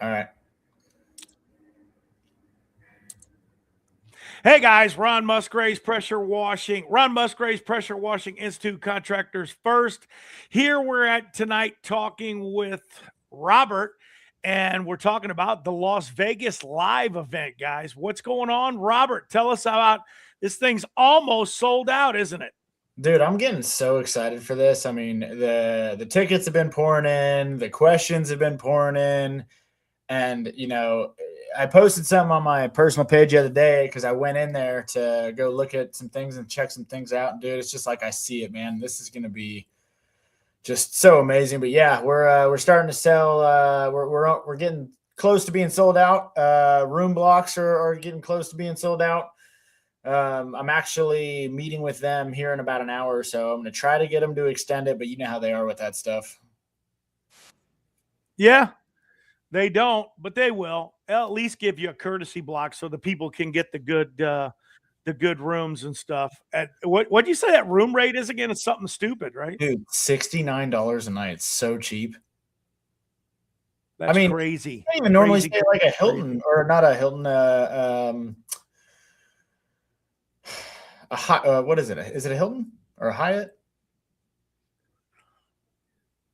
All right. Hey guys, Ron Musgrave's Pressure Washing Institute Contractors First. Here we're at tonight talking with Robert, and we're talking about the Las Vegas live event, guys. What's going on, Robert? Tell us about this. Thing's almost sold out, isn't it? Dude, I'm getting so excited for this. I mean, the tickets have been pouring in, the questions have been pouring in, and I posted something on my personal page the other day because I went in there to go look at some things and check some things out. And dude, it's just like I see it, man. This is going to be just so amazing. But yeah, we're starting to sell. We're getting close to being sold out. Room blocks are getting close to being sold out. I'm actually meeting with them here in about an hour or so. I'm going to try to get them to extend it, but you know how they are with that stuff. Yeah, they don't, but they will. They'll at least give you a courtesy block so the people can get the good rooms and stuff. At what'd you say that room rate is again? It's something stupid, right? Dude, $69 a night. It's so cheap. That's crazy. I don't even normally say like a Hilton or not a Hilton. What is it? Is it a Hilton or a Hyatt?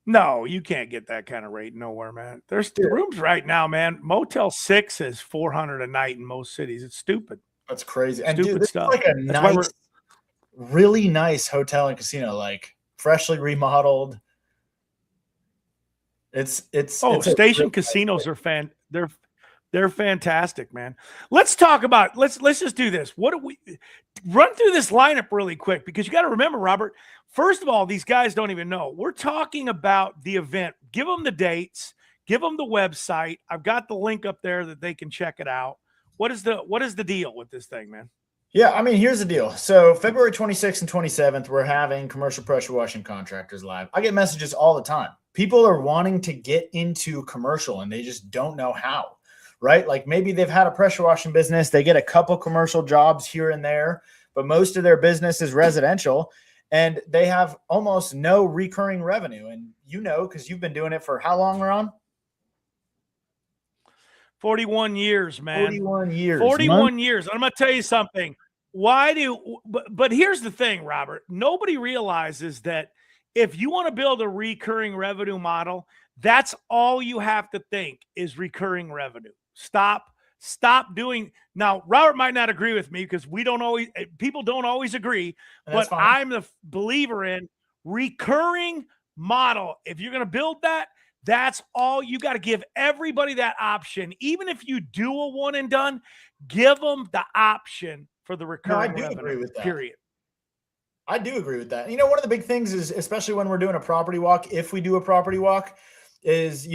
No, you can't get that kind of rate nowhere, man. There's the rooms right now, man. Motel 6 is $400 a night in most cities. It's stupid. That's crazy. And stupid dude, stuff. Like really nice hotel and casino, like freshly remodeled. Station casinos are they're fantastic, man. Let's talk about let's just do this. What do we run through this lineup really quick? Because you got to remember, Robert, first of all, these guys don't even know. We're talking about the event. Give them the dates, give them the website. I've got the link up there that they can check it out. What is the deal with this thing, man? Yeah, I mean, here's the deal. So February 26th and 27th, we're having Commercial Pressure Washing Contractors live. I get messages all the time. People are wanting to get into commercial and they just don't know how. Right? Like maybe they've had a pressure washing business. They get a couple commercial jobs here and there, but most of their business is residential and they have almost no recurring revenue. And because you've been doing it for how long, Ron? 41 years, man. 41 years. 41 years. I'm going to tell you something. But here's the thing, Robert. Nobody realizes that if you want to build a recurring revenue model, that's all you have to think is recurring revenue. Stop doing. Now, Robert might not agree with me because people don't always agree, but I'm the believer in recurring model. If you're going to build that, that's all you got to give everybody that option. Even if you do a one and done, give them the option for the recurring revenue. Agree with that. Period. I do agree with that. One of the big things is, especially when we're doing a property walk, if we do a property walk, is,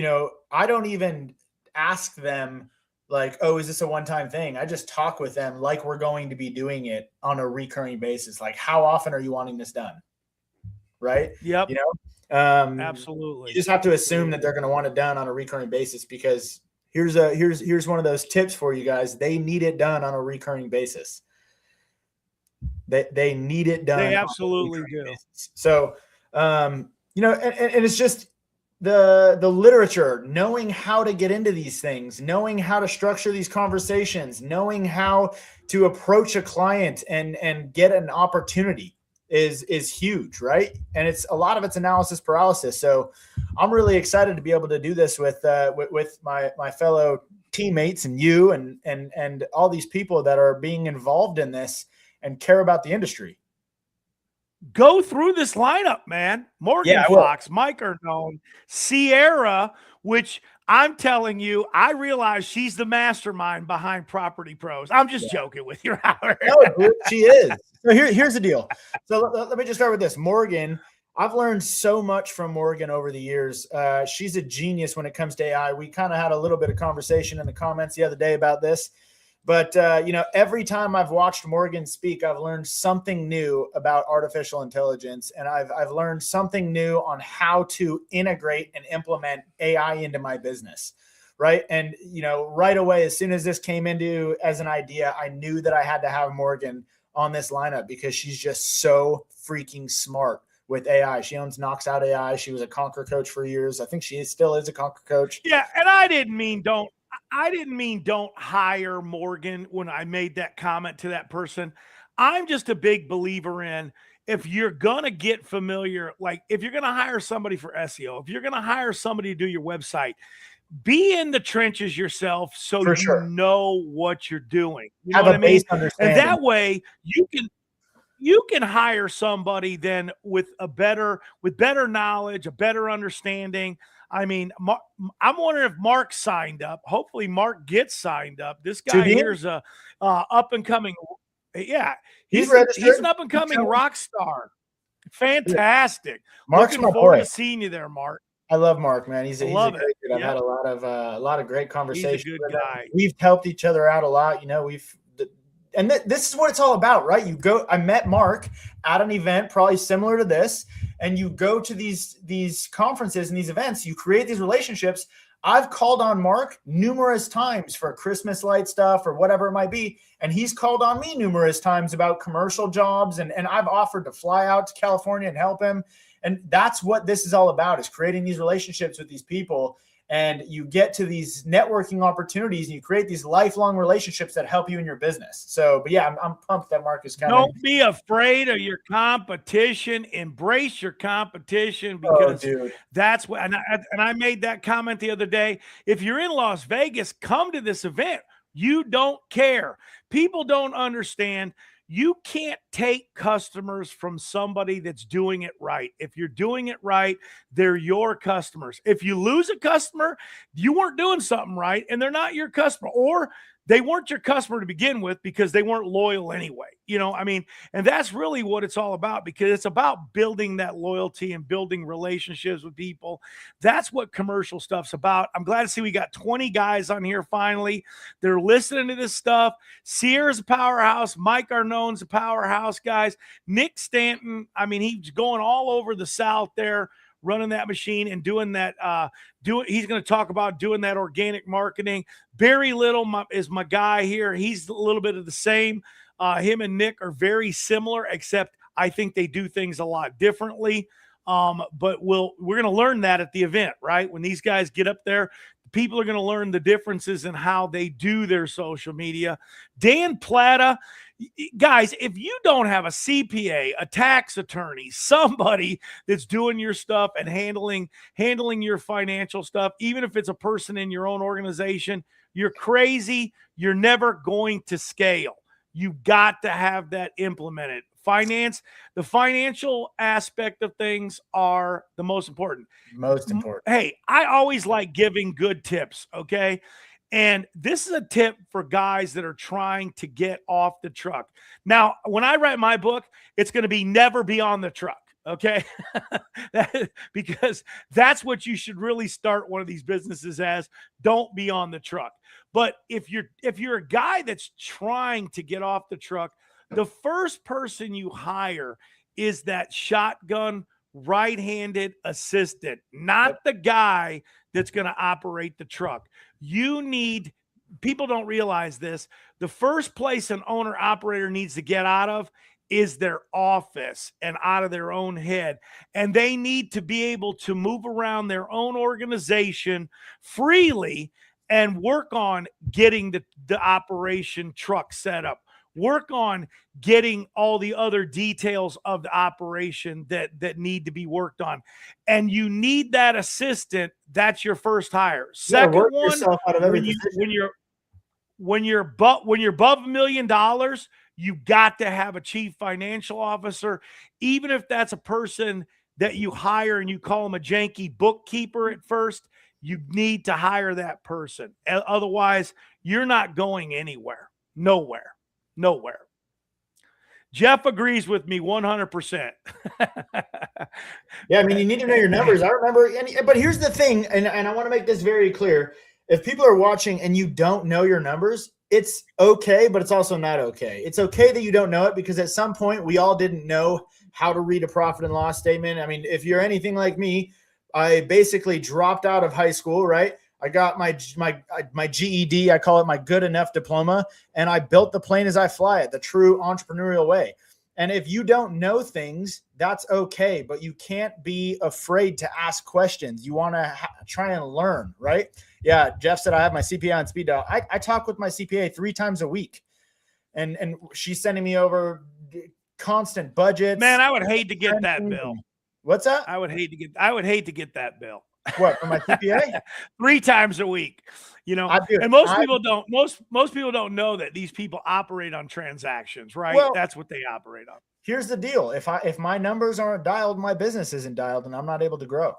I don't even ask them like, oh, is this a one-time thing? I just talk with them like we're going to be doing it on a recurring basis. Like, how often are you wanting this done? Right? Yep. Absolutely. You just have to assume that they're going to want it done on a recurring basis because here's one of those tips for you guys. They need it done on a recurring basis. They need it done. They absolutely do. Basis. So, and it's just the literature, knowing how to get into these things, knowing how to structure these conversations, knowing how to approach a client and get an opportunity is huge, right? And a lot of it's analysis paralysis. So I'm really excited to be able to do this with my fellow teammates and you and all these people that are being involved in this and care about the industry. Go through this lineup, man. Morgan Fox, Mike Erdone, Sierra, which I'm telling you, I realize she's the mastermind behind Property Pros. I'm just joking with you, Howard. No, she is. So here's the deal. So let me just start with this. Morgan, I've learned so much from Morgan over the years. She's a genius when it comes to AI. We kind of had a little bit of conversation in the comments the other day about this. But, every time I've watched Morgan speak, I've learned something new about artificial intelligence. And I've learned something new on how to integrate and implement AI into my business. Right. And, right away, as soon as this came into as an idea, I knew that I had to have Morgan on this lineup because she's just so freaking smart with AI. She owns Knocks Out AI. She was a Conquer coach for years. I think she still is a Conquer coach. Yeah, and I didn't mean don't hire Morgan when I made that comment to that person. I'm just a big believer in, if you're going to get familiar, like if you're going to hire somebody for SEO, if you're going to hire somebody to do your website, be in the trenches yourself so For you sure. know what you're doing. You Have know what a I mean? base And understanding. that way you can hire somebody then with better knowledge, a better understanding. I mean, I'm wondering if Mark signed up. Hopefully Mark gets signed up. This guy here's a up and coming. Yeah, He's registered. He's an up and coming rock star. Fantastic. Mark's Looking my forward boy. to seeing you there, Mark. I love Mark, man. He's a great dude. I've Yep. had a lot of great conversations. He's a good guy. We've helped each other out a lot. You know, this is what it's all about, right? I met Mark at an event probably similar to this, and you go to these conferences and these events, you create these relationships. I've called on Mark numerous times for Christmas light stuff or whatever it might be, and he's called on me numerous times about commercial jobs, and I've offered to fly out to California and help him. And that's what this is all about, is creating these relationships with these people. And you get to these networking opportunities and you create these lifelong relationships that help you in your business. So, but yeah, I'm pumped that Mark is coming. Don't be afraid of your competition. Embrace your competition, because that's what, and I made that comment the other day. If you're in Las Vegas, come to this event. You don't care. People don't understand. You can't take customers from somebody that's doing it right. If you're doing it right, they're your customers. If you lose a customer, you weren't doing something right and they're not your customer, or they weren't your customer to begin with because they weren't loyal anyway. You know, I mean, and that's really what it's all about, because it's about building that loyalty and building relationships with people. That's what commercial stuff's about. I'm glad to see we got 20 guys on here finally. They're listening to this stuff. Sierra's a powerhouse. Mike Arnone's a powerhouse, guys. Nick Stanton, I mean, he's going all over the South there, running that machine and doing that. He's going to talk about doing that organic marketing. Barry Little is my guy here. He's a little bit of the same. Him and Nick are very similar, except I think they do things a lot differently. But we're going to learn that at the event, right? When these guys get up there, people are going to learn the differences in how they do their social media. Dan Plata, guys, if you don't have a CPA, a tax attorney, somebody that's doing your stuff and handling your financial stuff, even if it's a person in your own organization, you're crazy. You're never going to scale. You've got to have that implemented. The financial aspect of things are the most important. Hey, I always like giving good tips, okay? And this is a tip for guys that are trying to get off the truck. Now, when I write my book, it's going to be never be on the truck, okay? Because that's what you should really start one of these businesses as. Don't be on the truck. But if you're a guy that's trying to get off the truck, the first person you hire is that shotgun right-handed assistant, not the guy that's going to operate the truck. People don't realize this. The first place an owner operator needs to get out of is their office and out of their own head. And they need to be able to move around their own organization freely and work on getting the operation truck set up. Work on getting all the other details of the operation that need to be worked on. And you need that assistant. That's your first hire. Second one, when you're above $1 million, you got to have a chief financial officer. Even if that's a person that you hire and you call them a janky bookkeeper at first, you need to hire that person. Otherwise, you're not going anywhere. Nowhere. Jeff agrees with me 100%. Yeah, I mean, you need to know your numbers. I remember, but here's the thing, and I want to make this very clear. If people are watching and you don't know your numbers, it's okay, but it's also not okay. It's okay that you don't know it, because at some point we all didn't know how to read a profit and loss statement. I mean, if you're anything like me, I basically dropped out of high school, right? I got my GED, I call it my good enough diploma, and I built the plane as I fly it, the true entrepreneurial way. And if you don't know things, that's okay, but you can't be afraid to ask questions. You want to try and learn, right? Yeah, Jeff said I have my CPA on speed dial. I talk with my CPA 3 times a week, and she's sending me over constant budgets. Man, I would hate to get that bill. What's that? I would hate to get that bill. What, for my CPA? 3 times a week, you know. And most people don't know that these people operate on transactions, right? Well, that's what they operate on. Here's the deal. If my numbers aren't dialed, my business isn't dialed, and I'm not able to grow.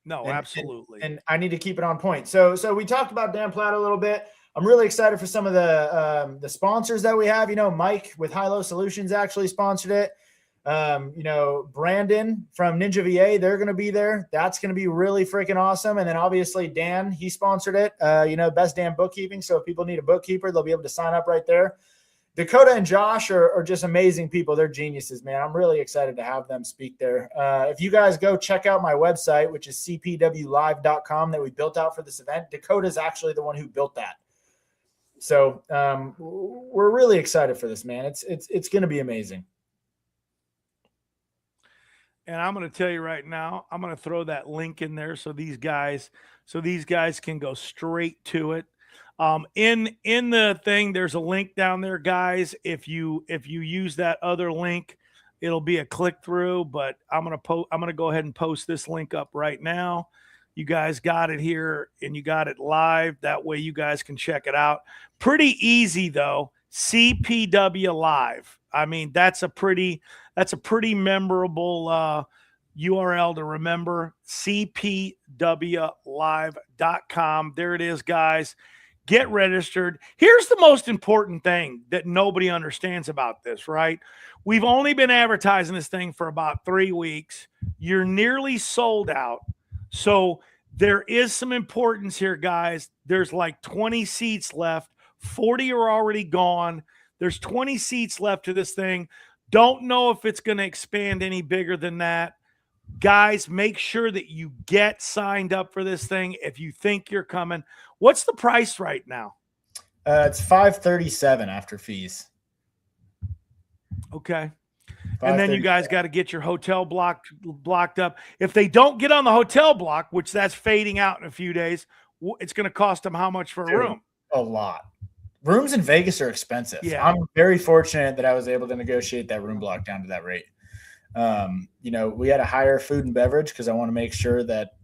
No, absolutely. And I need to keep it on point. So we talked about Dan Platt a little bit. I'm really excited for some of the sponsors that we have. You know, Mike with High Low Solutions actually sponsored it. You know, Brandon from Ninja VA, they're going to be there. That's going to be really freaking awesome. And then obviously Dan, he sponsored it. You know, Best Damn Bookkeeping. So if people need a bookkeeper, they'll be able to sign up right there. Dakota and Josh are just amazing people. They're geniuses, man. I'm really excited to have them speak there. If you guys go check out my website, which is cpwlive.com, that we built out for this event, Dakota's actually the one who built that. So we're really excited for this, man. It's going to be amazing. And I'm going to tell you right now, I'm going to throw that link in there so these guys can go straight to it. In the thing, there's a link down there, guys. If you use that other link, it'll be a click through, but I'm going to go ahead and post this link up right now. You guys got it here and you got it live. That way you guys can check it out. Pretty easy though. CPW Live. I mean, that's a pretty memorable URL to remember. cpwlive.com. There it is, guys. Get registered. Here's the most important thing that nobody understands about this, right? We've only been advertising this thing for about 3 weeks. You're nearly sold out. So there is some importance here, guys. There's like 20 seats left. 40 are already gone. There's 20 seats left to this thing. Don't know if it's going to expand any bigger than that. Guys, make sure that you get signed up for this thing if you think you're coming. What's the price right now? It's $537 after fees. Okay. And then you guys got to get your hotel blocked up. If they don't get on the hotel block, which that's fading out in a few days, it's going to cost them how much for a room? A lot. Rooms in Vegas are expensive. Yeah. I'm very fortunate that I was able to negotiate that room block down to that rate. You know, we had to hire food and beverage because I want to make sure that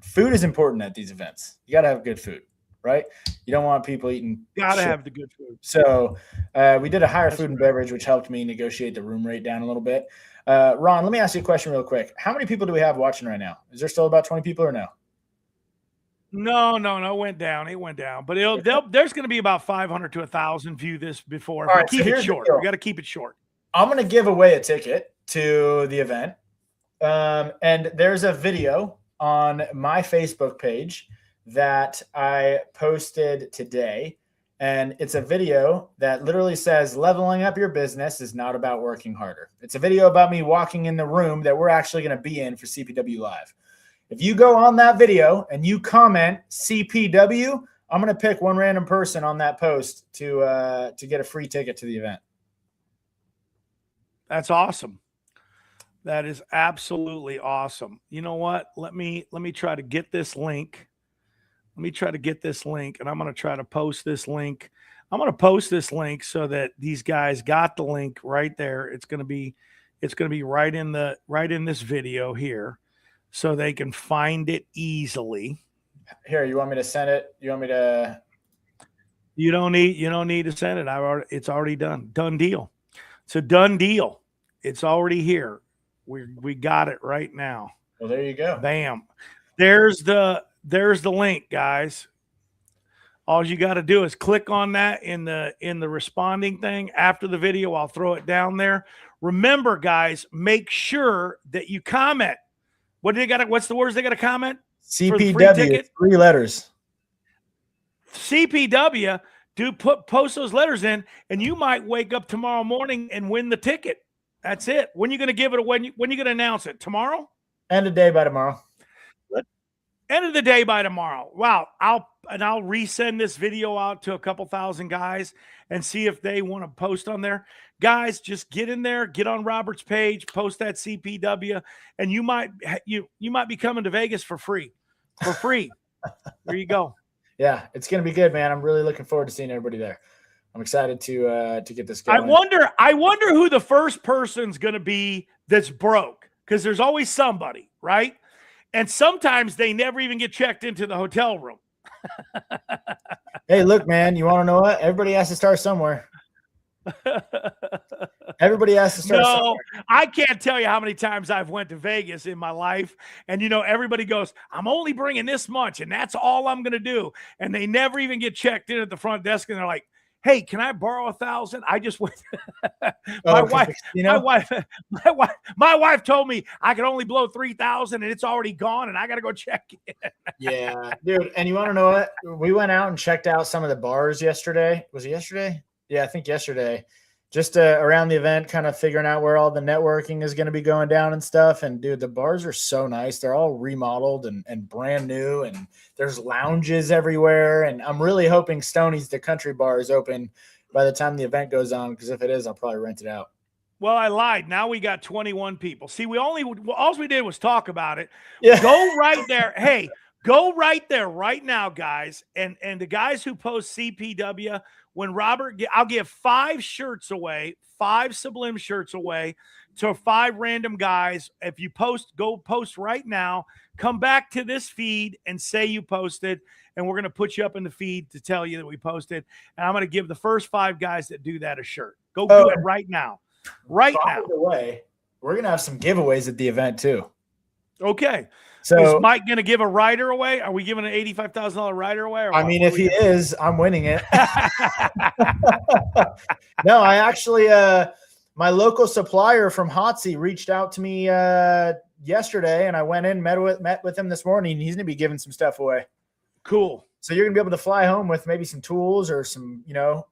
food is important at these events. You got to have good food, right? You don't want people eating. Got to have the good food. So we did a higher food and beverage, which helped me negotiate the room rate down a little bit. Ron, let me ask you a question real quick. How many people do we have watching right now? Is there still about 20 people or no? No, it went down. It went down. But there's going to be about 500 to 1,000 view this before. All right, keep it short. We got to keep it short. I'm going to give away a ticket to the event. And there's a video on my Facebook page that I posted today. And it's a video that literally says, leveling up your business is not about working harder. It's a video about me walking in the room that we're actually going to be in for CPW Live. If you go on that video and you comment CPW, I'm going to pick one random person on that post to get a free ticket to the event. That's awesome. That is absolutely awesome. You know what? Let me try to get this link. Let me try to get this link, and I'm going to try to post this link. I'm going to post this link so that these guys got the link right there. It's going to be right in this video here, so they can find it easily. Here, you want me to send it? You want me to? You don't need to send it. It's already done. Done deal. It's a done deal. It's already here. We got it right now. Well, there you go. Bam. There's the link, guys. All you got to do is click on that in the responding thing after the video. I'll throw it down there. Remember, guys, make sure that you comment. What do they got? What's the words they got to comment? CPW, 3 letters. CPW. Post those letters in, and you might wake up tomorrow morning and win the ticket. That's it. When are you going to give it? When you going to announce it? Tomorrow? End of day by tomorrow. end of the day by tomorrow. Wow. I'll resend this video out to a couple thousand guys and see if they want to post on there. Guys, just get in there, get on Robert's page, post that CPW, and you might be coming to Vegas for free. For free. There you go. Yeah, it's gonna be good, man. I'm really looking forward to seeing everybody there. I'm excited to get this going. I wonder who the first person's gonna be that's broke, because there's always somebody, right? And sometimes they never even get checked into the hotel room. Hey, look, man, you want to know what? Everybody has to start somewhere. Everybody has to start somewhere. I can't tell you how many times I've went to Vegas in my life, and everybody goes, I'm only bringing this much, and that's all I'm going to do. And they never even get checked in at the front desk, and they're like, hey, can I borrow 1,000? I just went. My wife told me I could only blow 3,000 and it's already gone, and I got to go check in. Yeah, dude. And you want to know what? We went out and checked out some of the bars yesterday. Was it yesterday? Yeah, I think yesterday. Just around the event, kind of figuring out where all the networking is going to be going down and stuff. And dude, the bars are so nice. They're all remodeled and brand new, and there's lounges everywhere. And I'm really hoping Stoney's, the country bar, is open by the time the event goes on, because if it is, I'll probably rent it out. Well, I lied. Now we got 21 people. See, all we did was talk about it. Yeah. Go right there. Hey, go right there right now, guys. And the guys who post CPW, when I'll give 5 shirts away, 5 Sublime shirts away to 5 random guys. If you go post right now, come back to this feed and say you posted, and we're going to put you up in the feed to tell you that we posted. And I'm going to give the first 5 guys that do that a shirt. Go do it right now. Right now. By the way, we're going to have some giveaways at the event too. Okay. So is Mike going to give a rider away? Are we giving an $85,000 rider away? I mean, if he is, I'm winning it. No, I actually, my local supplier from Hotsy reached out to me yesterday, and I went in, met with him this morning. He's going to be giving some stuff away. Cool. So you're going to be able to fly home with maybe some tools or some,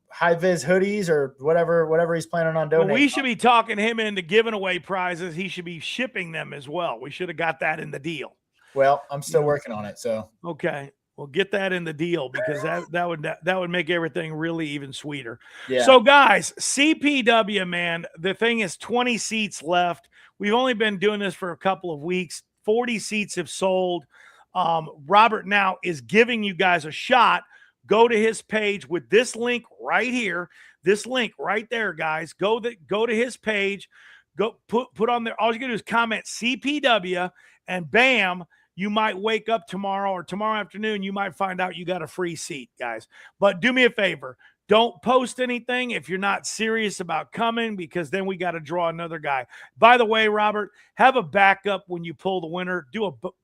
high-vis hoodies or whatever he's planning on donating. Well, we should be talking him into giving away prizes. He should be shipping them as well. We should have got that in the deal. Well, I'm still working on it, so. Okay. Well, get that in the deal, because that would make everything really even sweeter. Yeah. So, guys, CPW, man, the thing is 20 seats left. We've only been doing this for a couple of weeks. 40 seats have sold. Robert now is giving you guys a shot. Go to his page with this link right here. This link right there, guys. Go to his page. Go put on there. All you gotta do is comment CPW, and bam, you might wake up tomorrow or tomorrow afternoon. You might find out you got a free seat, guys. But do me a favor. Don't post anything if you're not serious about coming, because then we got to draw another guy. By the way, Robert, have a backup when you pull the winner.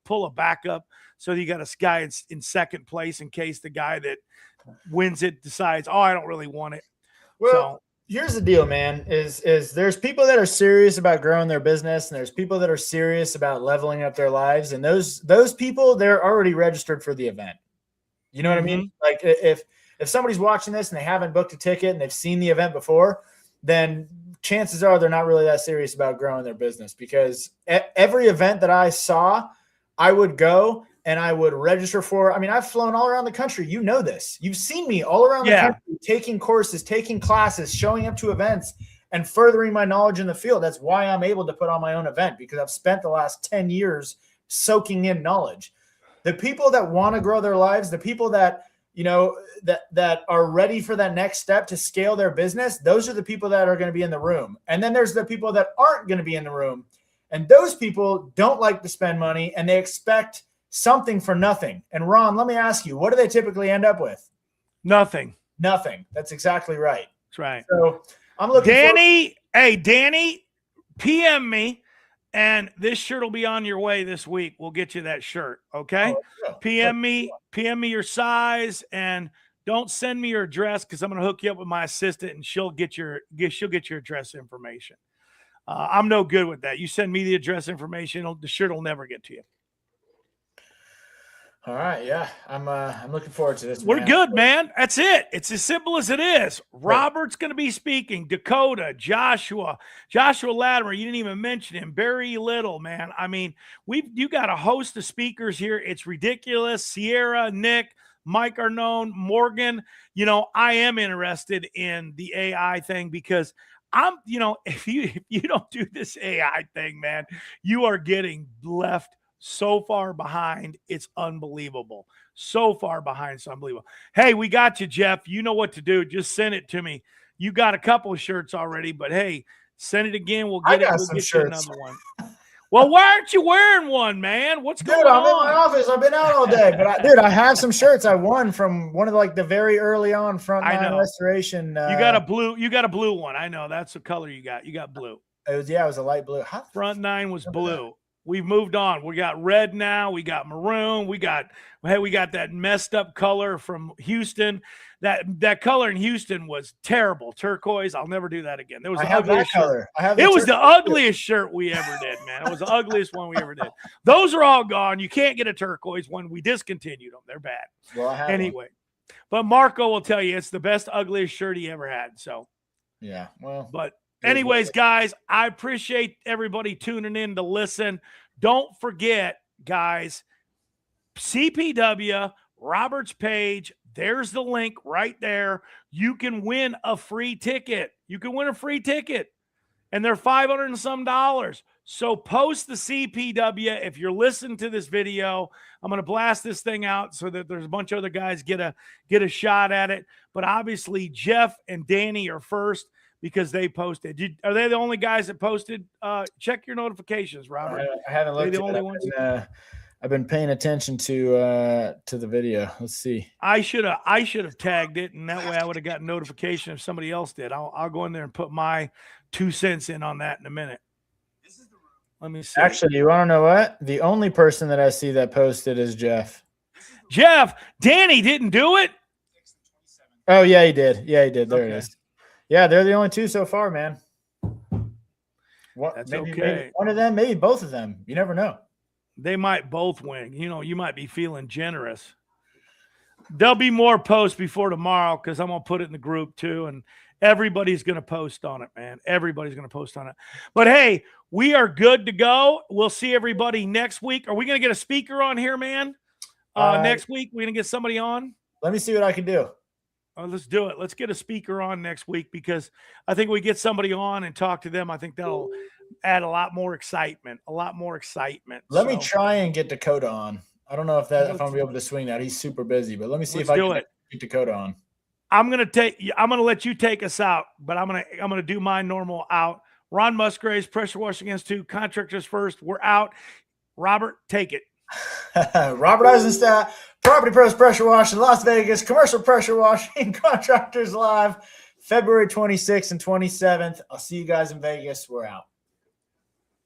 Pull a backup so that you got a guy in second place in case the guy that wins it decides, I don't really want it. Well, here's the deal, man, is there's people that are serious about growing their business, and there's people that are serious about leveling up their lives. And those people, they're already registered for the event. You know what I mean? Like if somebody's watching this and they haven't booked a ticket and they've seen the event before, then chances are they're not really that serious about growing their business, because every event that I saw, I would go and I would register for. I mean, I've flown all around the country. You know this. You've seen me all around the country, taking courses, taking classes, showing up to events, and furthering my knowledge in the field. That's why I'm able to put on my own event, because I've spent the last 10 years soaking in knowledge. The people that want to grow their lives, the people that that are ready for that next step to scale their business, those are the people that are going to be in the room. And then there's the people that aren't going to be in the room. And those people don't like to spend money, and they expect something for nothing. And Ron, let me ask you, what do they typically end up with? Nothing. That's exactly right. That's right. So I'm looking Danny, PM me, and this shirt will be on your way this week. We'll get you that shirt. Okay. PM me your size, and don't send me your address, because I'm going to hook you up with my assistant, and she'll get your address information. I'm no good with that. You send me the address information, the shirt will never get to you. All right, yeah, I'm looking forward to this. We're man. good, man. That's it. It's as simple as it is. Robert's going to be speaking. Dakota, Joshua Latimer. You didn't even mention him. Barry Little, man. I mean, you got a host of speakers here. It's ridiculous. Sierra, Nick, Mike Arnone, Morgan. You know, I am interested in the AI thing because if you don't do this AI thing, man, you are getting left so far behind. It's unbelievable. So far behind. It's unbelievable. Hey, we got you, Jeff. You know what to do. Just send it to me. You got a couple of shirts already, but hey, send it again. We'll get it. We'll get you another one. Well, why aren't you wearing one, man? What's going on? I'm in my office. I've been out all day, but I have some shirts I won from one of the very early on frontline restoration. You got a blue one. I know that's the color you got. You got blue. It was a light blue. Front 9 was blue. We've moved on. We got red now. We got maroon. We got that messed up color from Houston. That color in Houston was terrible. Turquoise. I'll never do that again. There was the ugliest shirt. It was the ugliest shirt we ever did, man. It was the ugliest one we ever did. Those are all gone. You can't get a turquoise one. We discontinued them. They're bad. Well, anyway, but Marco will tell you it's the best, ugliest shirt he ever had. So yeah, well, but. Anyways, guys, I appreciate everybody tuning in to listen. Don't forget, guys, CPW, Robert's page, there's the link right there. You can win a free ticket. And they're $500 and some. So post the CPW. If you're listening to this video, I'm going to blast this thing out so that there's a bunch of other guys get a shot at it. But obviously, Jeff and Danny are first, because they posted. Are they the only guys that posted? Check your notifications, Robert. I haven't looked. The only ones. I've been paying attention to the video. Let's see. I should have tagged it, and that way I would have gotten notification if somebody else did. I'll go in there and put my 2 cents in on that in a minute. Let me see. Actually, you want to know what? The only person that I see that posted is Jeff. Danny didn't do it. Oh yeah, he did. There it is. Yeah, they're the only two so far, man. Maybe one of them, maybe both of them. You never know. They might both win. You might be feeling generous. There'll be more posts before tomorrow because I'm going to put it in the group too, and everybody's going to post on it, man. Everybody's going to post on it. But hey, we are good to go. We'll see everybody next week. Are we going to get a speaker on here, man? Next week, we're going to get somebody on? Let me see what I can do. Let's do it. Let's get a speaker on next week because I think we get somebody on and talk to them. I think that'll add a lot more excitement. Let me try and get Dakota on. I don't know if I'm gonna be able to swing that. He's super busy, but let me see if I can get Dakota on. I'm gonna let you take us out, but I'm gonna do my normal out. Ron Musgraves, Pressure Washing Institute, Contractors First. We're out. Robert, take it. Robert Eisenstadt, Property Pros Pressure Washing, Las Vegas, Commercial Pressure Washing, Contractors Live, February 26th and 27th. I'll see you guys in Vegas. We're out.